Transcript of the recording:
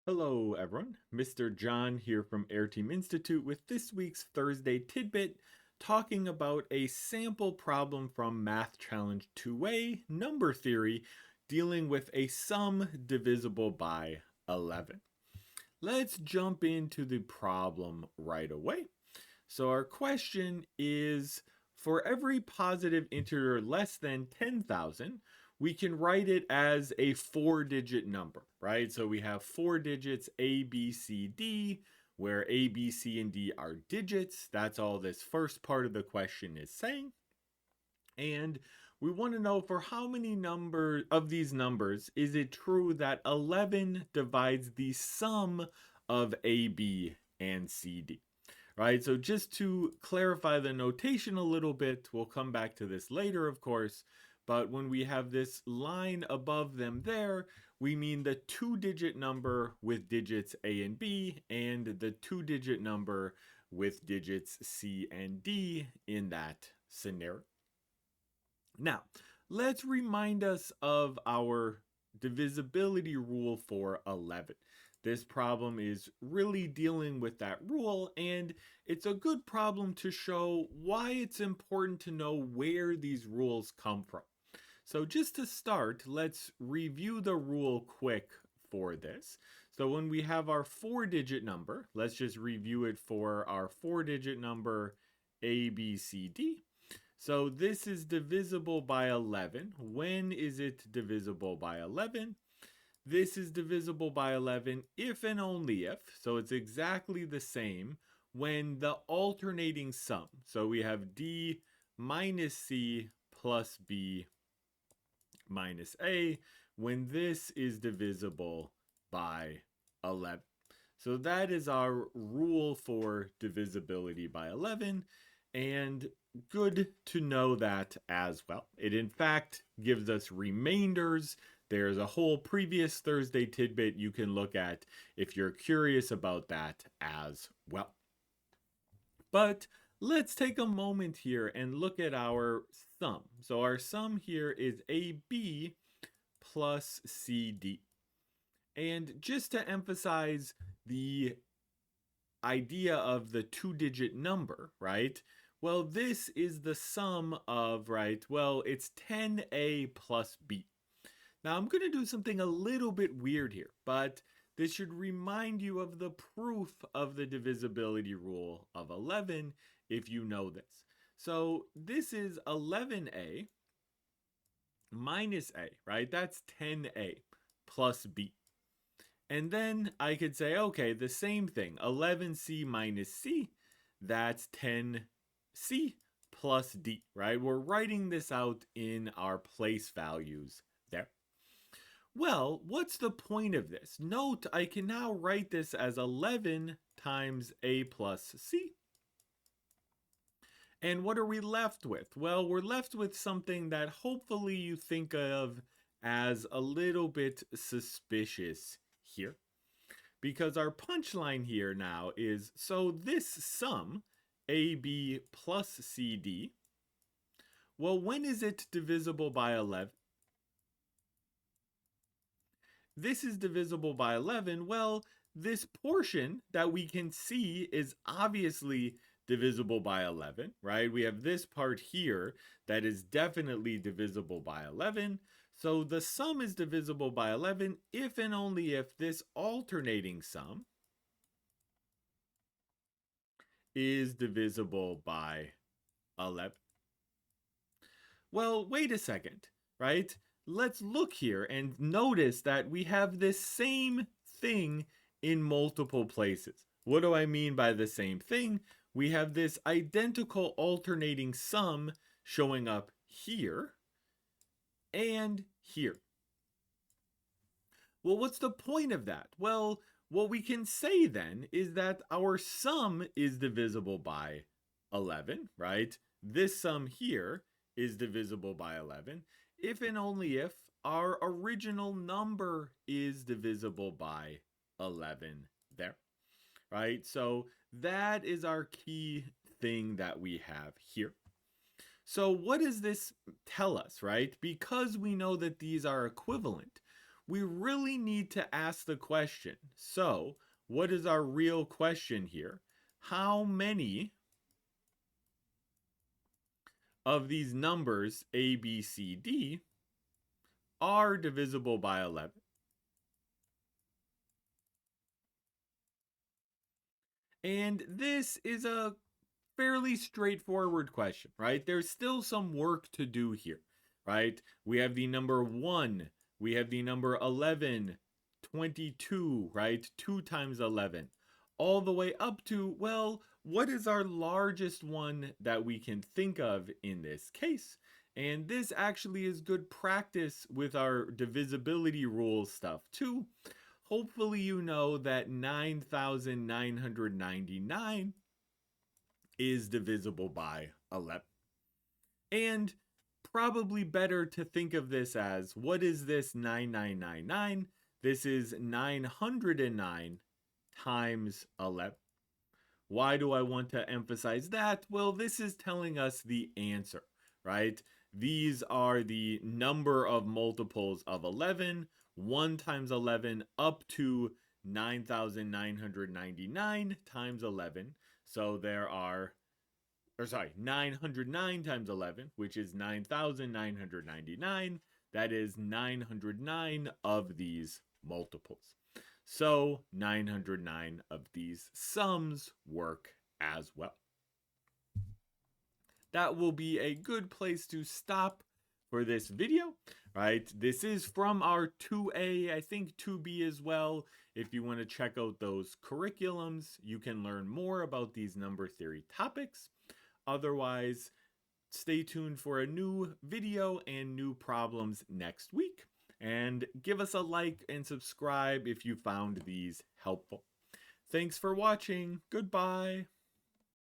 Hello, everyone. Mr. John here from Areteem Institute with this week's Thursday Tidbit, talking about a sample problem from Math Challenge 2A, number theory, dealing with a sum divisible by 11. Let's jump into the problem right away. So our question is, for every positive integer less than 10,000, we can write it as a 4-digit number, right? So we have 4 digits A, B, C, D, where A, B, C, and D are digits. That's all this first part of the question is saying. And we want to know, for how many of these numbers is it true that 11 divides the sum of A, B, and C, D? Right, so just to clarify the notation a little bit, we'll come back to this later, of course, but when we have this line above them there, we mean the 2-digit number with digits A and B, and the 2-digit number with digits C and D in that scenario. Now, let's remind us of our divisibility rule for 11. This problem is really dealing with that rule, and it's a good problem to show why it's important to know where these rules come from. So just to start, let's review the rule quick for this. So when we have our 4-digit number, let's just review it for our 4-digit number A, B, C, D. So this is divisible by 11. When is it divisible by 11? This is divisible by 11 if and only if, so it's exactly the same, when the alternating sum, so we have D minus C plus B minus A, when this is divisible by 11. So that is our rule for divisibility by 11, and good to know that as well. It in fact gives us remainders. There's a whole previous Thursday tidbit you can look at if you're curious about that as well. But let's take a moment here and look at our sum. So our sum here is AB plus CD. And just to emphasize the idea of the 2-digit number, right? Well, this is the sum of, right? Well, it's 10A plus B. Now, I'm going to do something a little bit weird here, but this should remind you of the proof of the divisibility rule of 11 if you know this. So this is 11A minus A, right? That's 10A plus B. And then I could say, okay, the same thing, 11C minus C, that's 10C plus D, right? We're writing this out in our place values there. Well, what's the point of this? Note, I can now write this as 11 times A plus C. And what are we left with? Well, we're left with something that hopefully you think of as a little bit suspicious here. Because our punchline here now is, so this sum, AB plus CD, well, when is it divisible by 11? This is divisible by 11. Well, this portion that we can see is obviously divisible by 11, right? We have this part here that is definitely divisible by 11. So the sum is divisible by 11 if and only if this alternating sum is divisible by 11. Well, wait a second, right? Let's look here and notice that we have this same thing in multiple places. What do I mean by the same thing? We have this identical alternating sum showing up here and here. Well, what's the point of that? Well, what we can say then is that our sum is divisible by 11, right? This sum here is divisible by 11 if and only if our original number is divisible by 11 there, right? So that is our key thing that we have here. So what does this tell us, right? Because we know that these are equivalent, we really need to ask the question. So, what is our real question here? How many of these numbers A, B, C, D are divisible by 11? And this is a fairly straightforward question, right? There's still some work to do here, right? We have the number 1, we have the number 11, 22, right? 2 times 11, all the way up to, well, what is our largest one that we can think of in this case? And this actually is good practice with our divisibility rules stuff too. Hopefully you know that 9,999 is divisible by 11. And probably better to think of this as, what is this 9999? This is 909 times 11. Why do I want to emphasize that? Well, this is telling us the answer, right? These are the number of multiples of 11, 1 times 11 up to 9,999 times 11. So there are, 909 times 11, which is 9,999. That is 909 of these multiples. So 909 of these sums work as well. That will be a good place to stop for this video, right? This is from our 2A, I think 2B as well. If you want to check out those curriculums, you can learn more about these number theory topics. Otherwise, stay tuned for a new video and new problems next week. And give us a like and subscribe if you found these helpful. Thanks for watching. Goodbye.